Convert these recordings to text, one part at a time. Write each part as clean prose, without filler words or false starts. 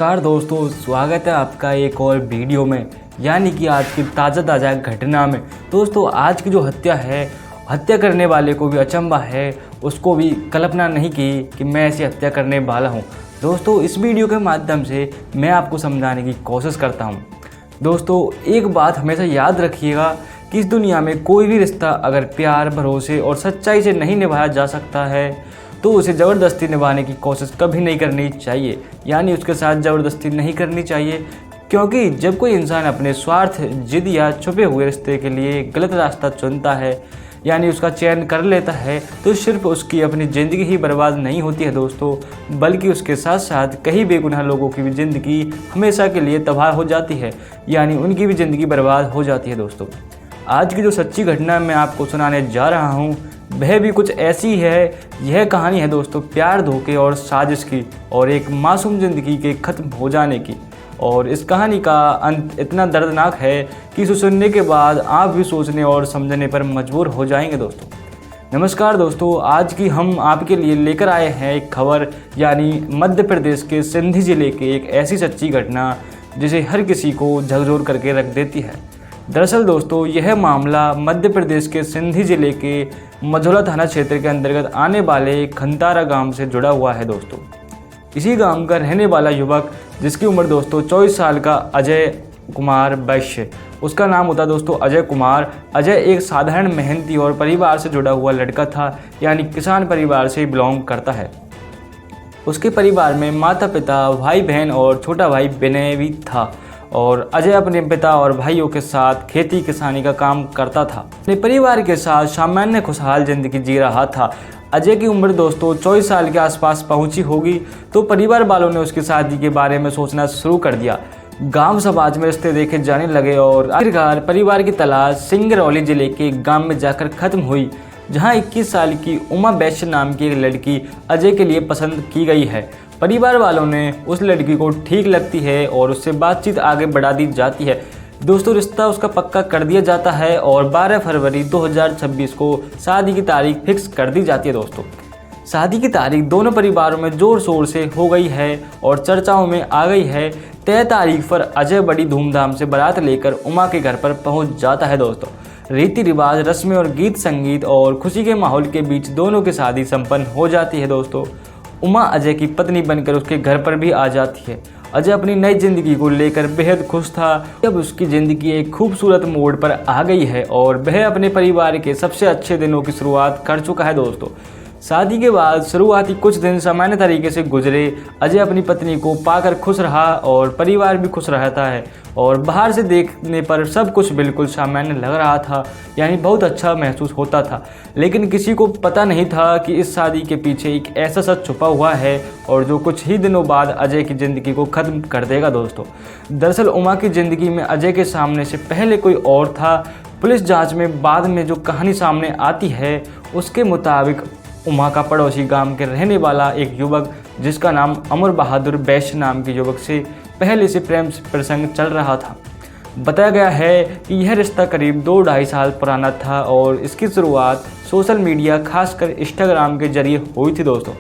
नमस्कार दोस्तों, स्वागत है आपका एक और वीडियो में, यानी कि आज की ताज़ा घटना में। दोस्तों, आज की जो हत्या है, हत्या करने वाले को भी अचंभा है, उसको भी कल्पना नहीं की कि मैं ऐसी हत्या करने वाला हूं। दोस्तों, इस वीडियो के माध्यम से मैं आपको समझाने की कोशिश करता हूं। दोस्तों, एक बात हमेशा याद रखिएगा कि इस दुनिया में कोई भी रिश्ता अगर प्यार, भरोसे और सच्चाई से नहीं निभाया जा सकता है तो उसे ज़बरदस्ती निभाने की कोशिश कभी नहीं करनी चाहिए, यानी उसके साथ ज़बरदस्ती नहीं करनी चाहिए। क्योंकि जब कोई इंसान अपने स्वार्थ, जिद या छुपे हुए रिश्ते के लिए गलत रास्ता चुनता है, यानी उसका चयन कर लेता है, तो सिर्फ उसकी अपनी ज़िंदगी ही बर्बाद नहीं होती है दोस्तों, बल्कि उसके साथ साथ कई बेगुनाह लोगों की भी ज़िंदगी हमेशा के लिए तबाह हो जाती है, यानी उनकी भी ज़िंदगी बर्बाद हो जाती है। दोस्तों, आज की जो सच्ची घटना मैं आपको सुनाने जा रहा हूँ वह भी कुछ ऐसी है। यह कहानी है दोस्तों प्यार, धोखे और साजिश की, और एक मासूम ज़िंदगी के ख़त्म हो जाने की। और इस कहानी का अंत इतना दर्दनाक है कि इसे सुनने के बाद आप भी सोचने और समझने पर मजबूर हो जाएंगे। दोस्तों नमस्कार दोस्तों, आज की हम आपके लिए लेकर आए हैं एक खबर, यानी मध्य प्रदेश के सिंधी ज़िले के एक ऐसी सच्ची घटना जिसे हर किसी को झकझोर करके रख देती है। दरअसल दोस्तों, यह मामला मध्य प्रदेश के सिंधी ज़िले के मझौला थाना क्षेत्र के अंतर्गत आने वाले खंतारा गांव से जुड़ा हुआ है। दोस्तों, इसी गांव का रहने वाला युवक, जिसकी उम्र दोस्तों 24 साल का अजय कुमार वैश्य, उसका नाम होता दोस्तों अजय कुमार। अजय एक साधारण, मेहनती और परिवार से जुड़ा हुआ लड़का था, यानी किसान परिवार से बिलोंग करता है। उसके परिवार में माता पिता, भाई बहन और छोटा भाई विनय भी था, और अजय अपने पिता और भाइयों के साथ खेती किसानी का काम करता था। अपने परिवार के साथ सामान्य खुशहाल जिंदगी जी रहा था। अजय की उम्र दोस्तों 24 साल के आसपास पहुंची होगी तो परिवार वालों ने उसकी शादी के बारे में सोचना शुरू कर दिया। गांव समाज में रिश्ते देखे जाने लगे और आखिरकार परिवार की तलाश सिंगरौली जिले के एक गांव में जाकर खत्म हुई, जहां 21 साल की उमा वैश्य नाम की एक लड़की अजय के लिए पसंद की गई है। परिवार वालों ने उस लड़की को ठीक लगती है और उससे बातचीत आगे बढ़ा दी जाती है। दोस्तों, रिश्ता उसका पक्का कर दिया जाता है और 12 फरवरी 2026 को शादी की तारीख फिक्स कर दी जाती है। दोस्तों, शादी की तारीख दोनों परिवारों में ज़ोर शोर से हो गई है और चर्चाओं में आ गई है। तय तारीख पर अजय बड़ी धूमधाम से बारात लेकर उमा के घर पर पहुंच जाता है। दोस्तों, रीति रिवाज, रस्में और गीत संगीत और खुशी के माहौल के बीच दोनों की शादी संपन्न हो जाती है। दोस्तों, उमा अजय की पत्नी बनकर उसके घर पर भी आ जाती है। अजय अपनी नई जिंदगी को लेकर बेहद खुश था। अब उसकी ज़िंदगी एक खूबसूरत मोड़ पर आ गई है और वह अपने परिवार के सबसे अच्छे दिनों की शुरुआत कर चुका है। दोस्तों, शादी के बाद शुरुआती कुछ दिन सामान्य तरीके से गुजरे। अजय अपनी पत्नी को पाकर खुश रहा और परिवार भी खुश रहता है, और बाहर से देखने पर सब कुछ बिल्कुल सामान्य लग रहा था, यानी बहुत अच्छा महसूस होता था। लेकिन किसी को पता नहीं था कि इस शादी के पीछे एक ऐसा सच छुपा हुआ है और जो कुछ ही दिनों बाद अजय की ज़िंदगी को ख़त्म कर देगा। दोस्तों, दरअसल उमा की ज़िंदगी में अजय के सामने से पहले कोई और था। पुलिस जाँच में बाद में जो कहानी सामने आती है उसके मुताबिक उमा का पड़ोसी गांव के रहने वाला एक युवक, जिसका नाम अमर बहादुर वैश्य नाम के युवक से पहले से प्रेम प्रसंग चल रहा था। बताया गया है कि यह रिश्ता करीब 2-2.5 साल पुराना था और इसकी शुरुआत सोशल मीडिया, खासकर इंस्टाग्राम के जरिए हुई थी। दोस्तों,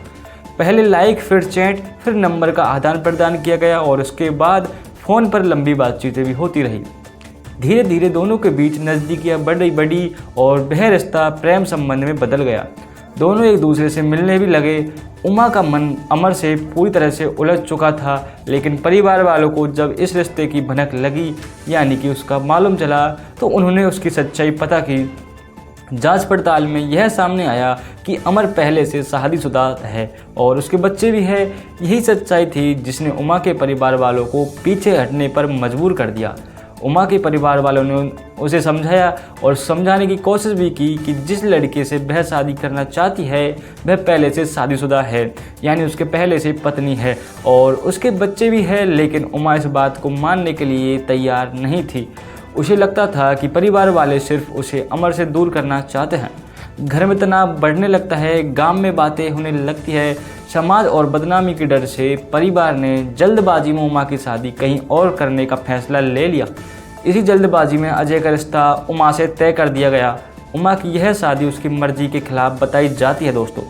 पहले लाइक, फिर चैट, फिर नंबर का आदान प्रदान किया गया और उसके बाद फ़ोन पर लंबी बातचीतें भी होती रही। धीरे धीरे दोनों के बीच नज़दीकियाँ बढ़ी और वह रिश्ता प्रेम संबंध में बदल गया। दोनों एक दूसरे से मिलने भी लगे। उमा का मन अमर से पूरी तरह से उलझ चुका था, लेकिन परिवार वालों को जब इस रिश्ते की भनक लगी, यानी कि उसका मालूम चला, तो उन्होंने उसकी सच्चाई पता की। जांच पड़ताल में यह सामने आया कि अमर पहले से शादीशुदा है और उसके बच्चे भी हैं। यही सच्चाई थी जिसने उमा के परिवार वालों को पीछे हटने पर मजबूर कर दिया। उमा के परिवार वालों ने उसे समझाया और समझाने की कोशिश भी की कि जिस लड़के से वह शादी करना चाहती है वह पहले से शादीशुदा है, यानी उसके पहले से पत्नी है और उसके बच्चे भी हैं। लेकिन उमा इस बात को मानने के लिए तैयार नहीं थी। उसे लगता था कि परिवार वाले सिर्फ उसे अमर से दूर करना चाहते हैं। घर में तनाव बढ़ने लगता है, गांव में बातें होने लगती है। समाज और बदनामी के डर से परिवार ने जल्दबाजी में उमा की शादी कहीं और करने का फैसला ले लिया। इसी जल्दबाजी में अजय का रिश्ता उमा से तय कर दिया गया। उमा की यह शादी उसकी मर्जी के खिलाफ बताई जाती है। दोस्तों,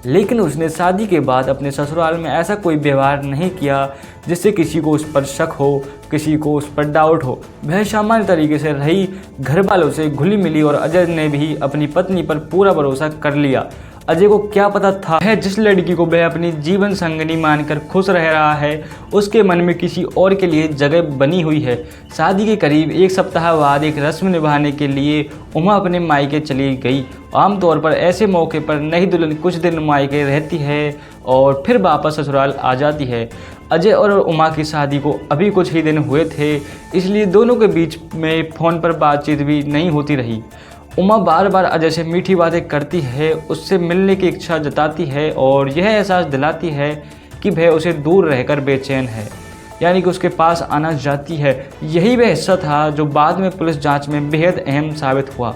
लेकिन उसने शादी के बाद अपने ससुराल में ऐसा कोई व्यवहार नहीं किया जिससे किसी को उस पर शक हो, किसी को उस पर डाउट हो। वह सामान्य तरीके से रही, घर वालों से घुली मिली और अजय ने भी अपनी पत्नी पर पूरा भरोसा कर लिया। अजय को क्या पता था वह जिस लड़की को वह अपनी जीवन संगनी मानकर खुश रह रहा है उसके मन में किसी और के लिए जगह बनी हुई है। शादी के करीब एक सप्ताह बाद एक रस्म निभाने के लिए उमा अपने मायके चली गई। आमतौर पर ऐसे मौके पर नई दुल्हन कुछ दिन मायके रहती है और फिर वापस ससुराल आ जाती है। अजय और उमा की शादी को अभी कुछ ही दिन हुए थे, इसलिए दोनों के बीच में फ़ोन पर बातचीत भी नहीं होती रही। उमा बार बार अजय से मीठी बातें करती है, उससे मिलने की इच्छा जताती है और यह एहसास दिलाती है कि वह उसे दूर रहकर बेचैन है, यानी कि उसके पास आना चाहती है। यही वह हिस्सा था जो बाद में पुलिस जांच में बेहद अहम साबित हुआ।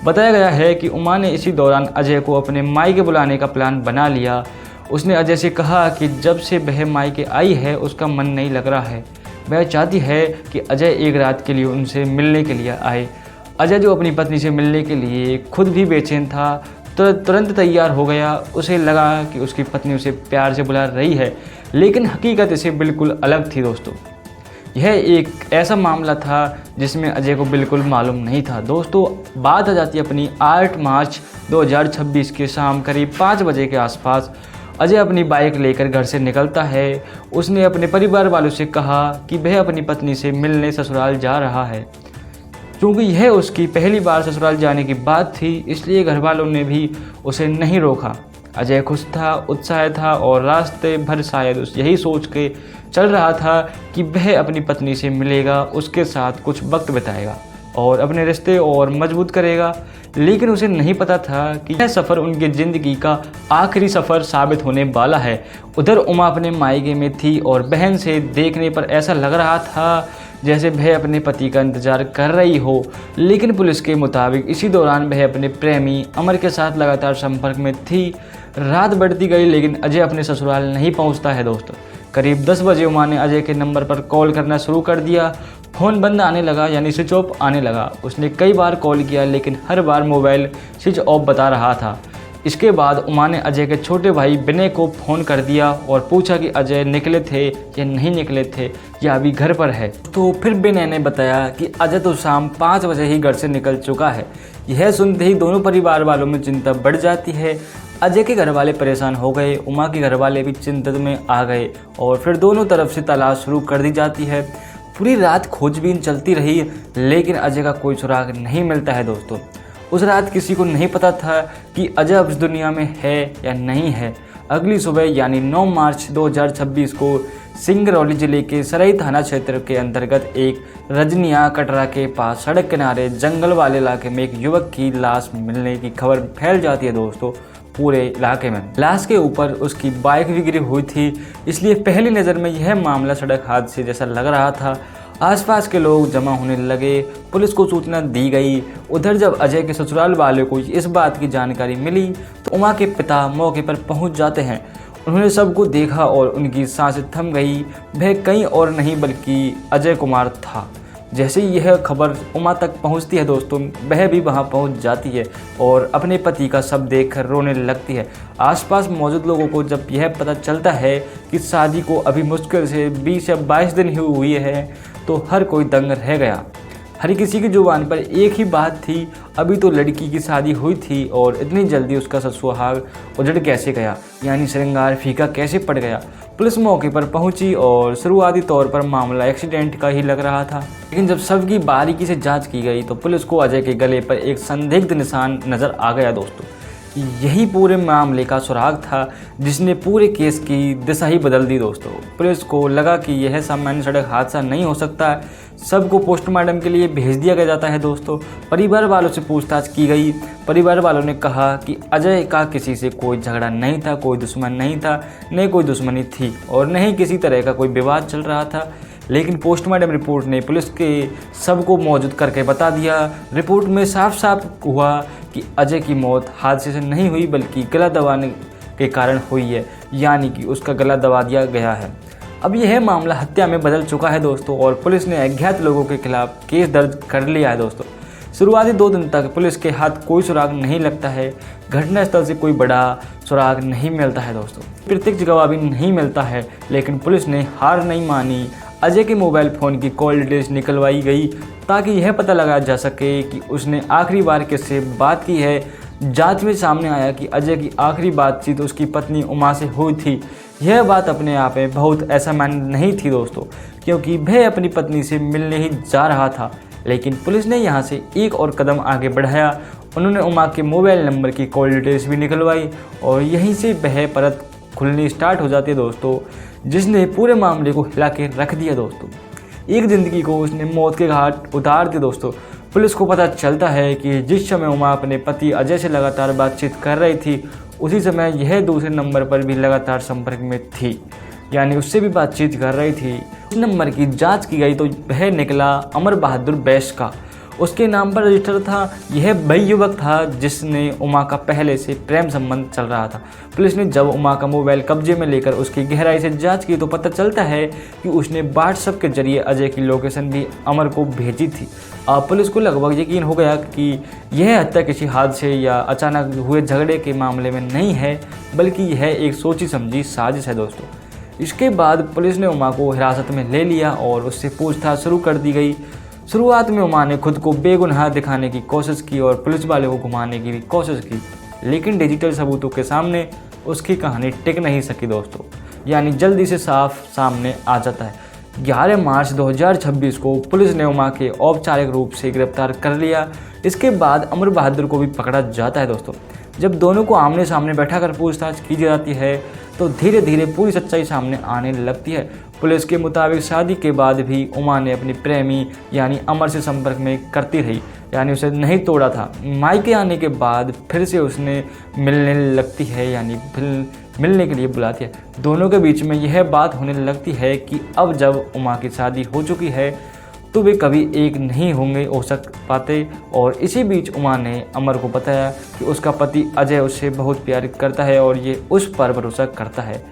बताया गया है कि उमा ने इसी दौरान अजय को अपने मायके बुलाने का प्लान बना लिया। उसने अजय से कहा कि जब से वह मायके आई है उसका मन नहीं लग रहा है, वह चाहती है कि अजय एक रात के लिए उनसे मिलने के लिए आए। अजय जो अपनी पत्नी से मिलने के लिए खुद भी बेचैन था, तो तुरंत तैयार हो गया। उसे लगा कि उसकी पत्नी उसे प्यार से बुला रही है, लेकिन हकीकत इसे बिल्कुल अलग थी दोस्तों। यह एक ऐसा मामला था जिसमें अजय को बिल्कुल मालूम नहीं था। दोस्तों, बात आ जाती है अपनी 8 मार्च 2026 के शाम करीब 5 बजे के आसपास। अजय अपनी बाइक लेकर घर से निकलता है। उसने अपने परिवार वालों से कहा कि वह अपनी पत्नी से मिलने ससुराल जा रहा है। क्योंकि यह उसकी पहली बार ससुराल जाने की बात थी, इसलिए घर वालों ने भी उसे नहीं रोका। अजय खुश था, उत्साहित था और रास्ते भर शायद यही सोच के चल रहा था कि वह अपनी पत्नी से मिलेगा, उसके साथ कुछ वक्त बिताएगा और अपने रिश्ते और मजबूत करेगा। लेकिन उसे नहीं पता था कि यह सफ़र उनकी ज़िंदगी का आखिरी सफ़र साबित होने वाला है। उधर उमा अपने मायके में थी और बहन से देखने पर ऐसा लग रहा था जैसे वह अपने पति का इंतजार कर रही हो। लेकिन पुलिस के मुताबिक इसी दौरान वह अपने प्रेमी अमर के साथ लगातार संपर्क में थी। रात बढ़ती गई लेकिन अजय अपने ससुराल नहीं पहुंचता है दोस्तों। करीब 10 बजे उमा ने अजय के नंबर पर कॉल करना शुरू कर दिया। फ़ोन बंद आने लगा, यानी स्विच ऑफ आने लगा। उसने कई बार कॉल किया लेकिन हर बार मोबाइल स्विच ऑफ बता रहा था। इसके बाद उमा ने अजय के छोटे भाई विनय को फ़ोन कर दिया और पूछा कि अजय निकले थे या नहीं निकले थे या अभी घर पर है। तो फिर विनय ने बताया कि अजय तो शाम 5 बजे ही घर से निकल चुका है। यह सुनते ही दोनों परिवार वालों में चिंता बढ़ जाती है। अजय के घर वाले परेशान हो गए, उमा के घर वाले भी चिंतित में आ गए और फिर दोनों तरफ से तलाश शुरू कर दी जाती है। पूरी रात खोजबीन चलती रही लेकिन अजय का कोई सुराग नहीं मिलता है दोस्तों। उस रात किसी को नहीं पता था कि अजय अब इस दुनिया में है या नहीं है। अगली सुबह यानी 9 मार्च 2026 को सिंगरौली जिले के सराई थाना क्षेत्र के अंतर्गत एक रजनिया कटरा के पास सड़क किनारे जंगल वाले इलाके में एक युवक की लाश मिलने की खबर फैल जाती है दोस्तों पूरे इलाके में। लाश के ऊपर उसकी बाइक भी गिरी हुई थी, इसलिए पहली नज़र में यह मामला सड़क हादसे जैसा लग रहा था। आसपास के लोग जमा होने लगे, पुलिस को सूचना दी गई। उधर जब अजय के ससुराल वाले को इस बात की जानकारी मिली तो उमा के पिता मौके पर पहुंच जाते हैं। उन्होंने सबको देखा और उनकी सांसें थम गई। वह कहीं और नहीं बल्कि अजय कुमार था। जैसे ही यह खबर उमा तक पहुंचती है दोस्तों, वह भी वहां पहुंच जाती है और अपने पति का शव देखकर रोने लगती है। आसपास मौजूद लोगों को जब यह पता चलता है कि शादी को अभी मुश्किल से 20 या 22 दिन ही हुई है तो हर कोई दंग रह गया। हर किसी की जुबान पर एक ही बात थी, अभी तो लड़की की शादी हुई थी और इतनी जल्दी उसका सुहाग उजड़ कैसे गया, यानी श्रृंगार फीका कैसे पड़ गया। पुलिस मौके पर पहुंची और शुरुआती तौर पर मामला एक्सीडेंट का ही लग रहा था, लेकिन जब शव की बारीकी से जांच की गई तो पुलिस को अजय के गले पर एक संदिग्ध निशान नज़र आ गया दोस्तों। यही पूरे मामले का सुराग था जिसने पूरे केस की दिशा ही बदल दी दोस्तों। पुलिस को लगा कि यह सामान्य सड़क हादसा नहीं हो सकता। सबको पोस्टमार्टम के लिए भेज दिया जाता है दोस्तों। परिवार वालों से पूछताछ की गई। परिवार वालों ने कहा कि अजय का किसी से कोई झगड़ा नहीं था, कोई दुश्मन नहीं था, न कोई दुश्मनी थी और न ही किसी तरह का कोई विवाद चल रहा था। लेकिन पोस्टमार्टम रिपोर्ट ने पुलिस के सबको मौजूद करके बता दिया। रिपोर्ट में साफ साफ हुआ कि अजय की मौत हादसे से नहीं हुई बल्कि गला दबाने के कारण हुई है, यानी कि उसका गला दबा दिया गया है। अब यह मामला हत्या में बदल चुका है दोस्तों और पुलिस ने अज्ञात लोगों के खिलाफ केस दर्ज कर लिया है दोस्तों। शुरुआती 2 दिन तक पुलिस के हाथ कोई सुराग नहीं लगता है। घटनास्थल से कोई बड़ा सुराग नहीं मिलता है दोस्तों, प्रत्यक्ष गवाह भी नहीं मिलता है, लेकिन पुलिस ने हार नहीं मानी। अजय के मोबाइल फ़ोन की कॉल डिटेल्स निकलवाई गई ताकि यह पता लगाया जा सके कि उसने आखिरी बार किससे बात की है। जांच में सामने आया कि अजय की आखिरी बातचीत उसकी पत्नी उमा से हुई थी। यह बात अपने आप में बहुत असामान्य नहीं थी दोस्तों, क्योंकि वह अपनी पत्नी से मिलने ही जा रहा था। लेकिन पुलिस ने यहाँ से एक और कदम आगे बढ़ाया। उन्होंने उमा के मोबाइल नंबर की कॉल डिटेल्स भी निकलवाई और यहीं से वह परत खुलनी स्टार्ट हो जाती है दोस्तों, जिसने पूरे मामले को हिला के रख दिया दोस्तों। एक ज़िंदगी को उसने मौत के घाट उतार दिया दोस्तों। पुलिस को पता चलता है कि जिस समय उमा अपने पति अजय से लगातार बातचीत कर रही थी, उसी समय यह दूसरे नंबर पर भी लगातार संपर्क में थी, यानी उससे भी बातचीत कर रही थी। उस नंबर की जांच की गई तो वह निकला अमर बहादुर बैस का। उसके नाम पर रजिस्टर था। यह वही युवक था जिसने उमा का पहले से प्रेम संबंध चल रहा था। पुलिस ने जब उमा का मोबाइल कब्जे में लेकर उसकी गहराई से जांच की तो पता चलता है कि उसने व्हाट्सएप के जरिए अजय की लोकेशन भी अमर को भेजी थी। पुलिस को लगभग यकीन हो गया कि यह हत्या किसी हादसे या अचानक हुए झगड़े के मामले में नहीं है, बल्कि यह एक सोची समझी साजिश है दोस्तों। इसके बाद पुलिस ने उमा को हिरासत में ले लिया और उससे पूछताछ शुरू कर दी गई। शुरुआत में उमा ने खुद को बेगुनाह दिखाने की कोशिश की और पुलिस वाले को घुमाने की भी कोशिश की, लेकिन डिजिटल सबूतों के सामने उसकी कहानी टिक नहीं सकी दोस्तों, यानी जल्दी से साफ सामने आ जाता है। 11 मार्च 2026 को पुलिस ने उमा के औपचारिक रूप से गिरफ्तार कर लिया। इसके बाद अमर बहादुर को भी पकड़ा जाता है दोस्तों। जब दोनों को आमने सामने बैठाकर पूछताछ की जाती है तो धीरे धीरे पूरी सच्चाई सामने आने लगती है। पुलिस के मुताबिक शादी के बाद भी उमा ने अपनी प्रेमी यानी अमर से संपर्क में करती रही, यानी उसे नहीं तोड़ा था। मायके आने के बाद फिर से उसने मिलने लगती है, यानी मिलने के लिए बुलाती है। दोनों के बीच में यह बात होने लगती है कि अब जब उमा की शादी हो चुकी है तो वे कभी एक नहीं हो पाते। और इसी बीच उमा ने अमर को बताया कि उसका पति अजय उससे बहुत प्यार करता है और ये उस पर भरोसा करता है,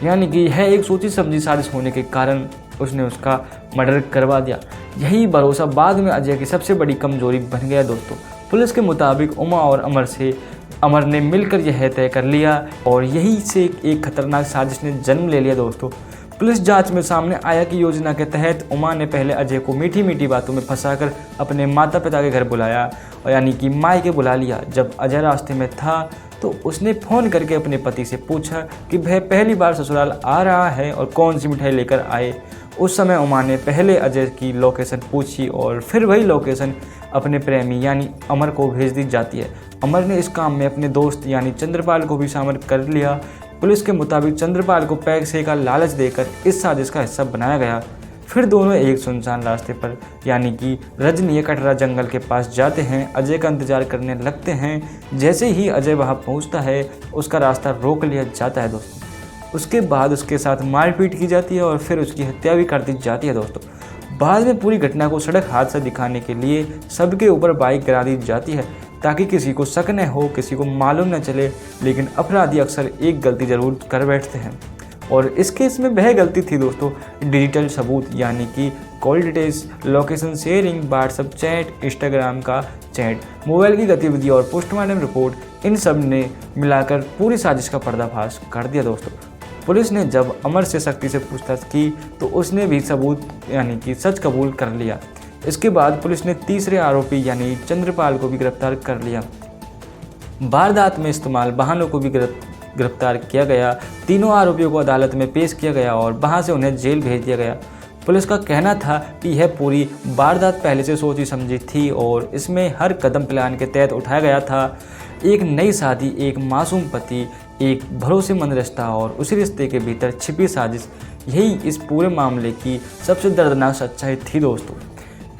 यानी कि यह एक सोची समझी साजिश होने के कारण उसने उसका मर्डर करवा दिया। यही भरोसा बाद में अजय की सबसे बड़ी कमजोरी बन गया दोस्तों। पुलिस के मुताबिक उमा और अमर ने मिलकर यह तय कर लिया और यही से एक खतरनाक साजिश ने जन्म ले लिया दोस्तों। पुलिस जांच में सामने आया कि योजना के तहत उमा ने पहले अजय को मीठी मीठी बातों में फंसाकर अपने माता पिता के घर बुलाया, और यानी कि मायके बुला लिया। जब अजय रास्ते में था तो उसने फ़ोन करके अपने पति से पूछा कि वह पहली बार ससुराल आ रहा है और कौन सी मिठाई लेकर आए। उस समय उमा ने पहले अजय की लोकेशन पूछी और फिर वही लोकेशन अपने प्रेमी यानी अमर को भेज दी जाती है। अमर ने इस काम में अपने दोस्त यानी चंद्रपाल को भी शामिल कर लिया। पुलिस के मुताबिक चंद्रपाल को पैसे का लालच देकर इस साजिश का हिस्सा बनाया गया। फिर दोनों एक सुनसान रास्ते पर यानी कि रजनी कटरा जंगल के पास जाते हैं। अजय का इंतजार करने लगते हैं। जैसे ही अजय वहां पहुंचता है उसका रास्ता रोक लिया जाता है दोस्तों। उसके बाद उसके साथ मारपीट की जाती है और फिर उसकी हत्या भी कर दी जाती है दोस्तों। बाद में पूरी घटना को सड़क हादसा दिखाने के लिए सबके ऊपर बाइक गिरा दी जाती है ताकि किसी को शक न हो, किसी को मालूम न चले। लेकिन अपराधी अक्सर एक गलती जरूर कर बैठते हैं और इस केस में वह गलती थी दोस्तों डिजिटल सबूत, यानी कि call details, location sharing, WhatsApp chat, Instagram का चैट, मोबाइल की गतिविधि और पोस्टमार्टम रिपोर्ट। इन सब ने मिलाकर पूरी साजिश का पर्दाफाश कर दिया दोस्तों। पुलिस ने जब अमर से सख्ती से पूछताछ की तो उसने भी सबूत यानी कि सच कबूल कर लिया। इसके बाद पुलिस ने तीसरे आरोपी यानी चंद्रपाल को भी गिरफ्तार कर लिया। वारदात में इस्तेमाल वाहनों को भी गिरफ्तार किया गया। तीनों आरोपियों को अदालत में पेश किया गया और वहां से उन्हें जेल भेज दिया गया। पुलिस का कहना था कि यह पूरी वारदात पहले से सोची समझी थी और इसमें हर कदम प्लान के तहत उठाया गया था। एक नई शादी, एक मासूम पति, एक भरोसेमंद रिश्ता और उसी रिश्ते के भीतर छिपी साजिश, यही इस पूरे मामले की सबसे दर्दनाक सच्चाई थी दोस्तों।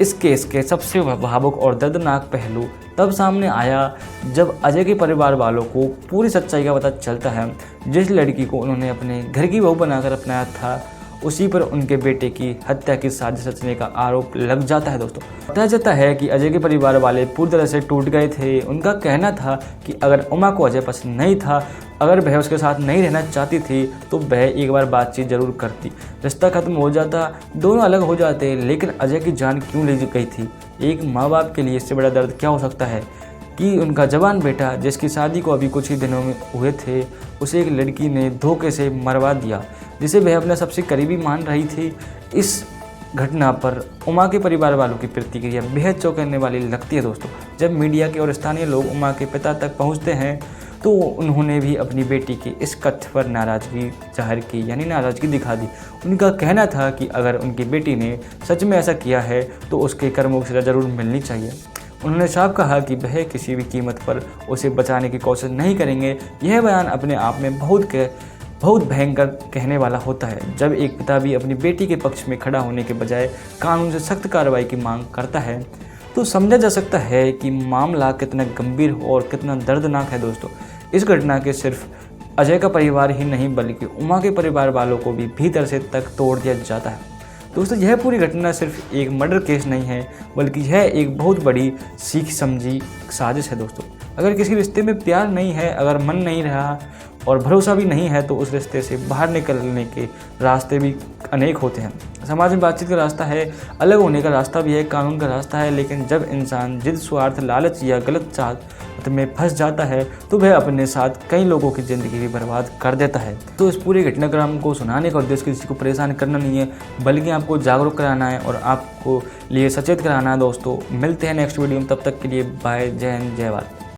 इस केस के सबसे भावुक और दर्दनाक पहलू तब सामने आया जब अजय के परिवार वालों को पूरी सच्चाई का पता चलता है। जिस लड़की को उन्होंने अपने घर की बहू बनाकर अपनाया था उसी पर उनके बेटे की हत्या की साजिश रचने का आरोप लग जाता है दोस्तों। बताया जाता है कि अजय के परिवार वाले पूरी तरह से टूट गए थे। उनका कहना था कि अगर उमा को अजय पसंद नहीं था अगर वह उसके साथ नहीं रहना चाहती थी तो वह एक बार बातचीत जरूर करती, रिश्ता खत्म हो जाता, दोनों अलग हो जाते। लेकिन अजय की जान क्यों ले गई थी? एक माँ बाप के लिए इससे बड़ा दर्द क्या हो सकता है कि उनका जवान बेटा, जिसकी शादी को अभी कुछ ही दिनों में हुए थे, उसे एक लड़की ने धोखे से मरवा दिया, जिसे वह अपना सबसे करीबी मान रही थी। इस घटना पर उमा के परिवार वालों की प्रतिक्रिया बेहद चौंकाने वाली लगती है दोस्तों। जब मीडिया के और स्थानीय लोग उमा के पिता तक पहुंचते हैं तो उन्होंने भी अपनी बेटी के इस कथ्य पर नाराज़गी जाहिर की, यानी नाराज़गी दिखा दी। उनका कहना था कि अगर उनकी बेटी ने सच में ऐसा किया है तो उसके कर्मों की सज़ा ज़रूर मिलनी चाहिए। उन्होंने साफ कहा कि वह किसी भी कीमत पर उसे बचाने की कोशिश नहीं करेंगे। यह बयान अपने आप में बहुत भयंकर कहने वाला होता है। जब एक पिता भी अपनी बेटी के पक्ष में खड़ा होने के बजाय कानून से सख्त कार्रवाई की मांग करता है तो समझा जा सकता है कि मामला कितना गंभीर और कितना दर्दनाक है दोस्तों। इस घटना के सिर्फ अजय का परिवार ही नहीं बल्कि उमा के परिवार वालों को भी भीतर से तक तोड़ दिया जाता है। दोस्तों यह पूरी घटना सिर्फ एक मर्डर केस नहीं है बल्कि यह एक बहुत बड़ी सीख समझी साजिश है दोस्तों। अगर किसी रिश्ते में प्यार नहीं है, अगर मन नहीं रहा और भरोसा भी नहीं है तो उस रिश्ते से बाहर निकलने के रास्ते भी अनेक होते हैं। समाज में बातचीत का रास्ता है, अलग होने का रास्ता भी है, कानून का रास्ता है। लेकिन जब इंसान जिद, स्वार्थ, लालच या गलत चाहत में फंस जाता है तो वह अपने साथ कई लोगों की ज़िंदगी भी बर्बाद कर देता है। तो इस पूरे घटनाक्रम को सुनाने का उद्देश्य किसी को परेशान करना नहीं है बल्कि आपको जागरूक कराना है और आपको लिए सचेत कराना है दोस्तों। मिलते हैं नेक्स्ट वीडियो में, तब तक के लिए बाय, जय हिंद, जय भारत।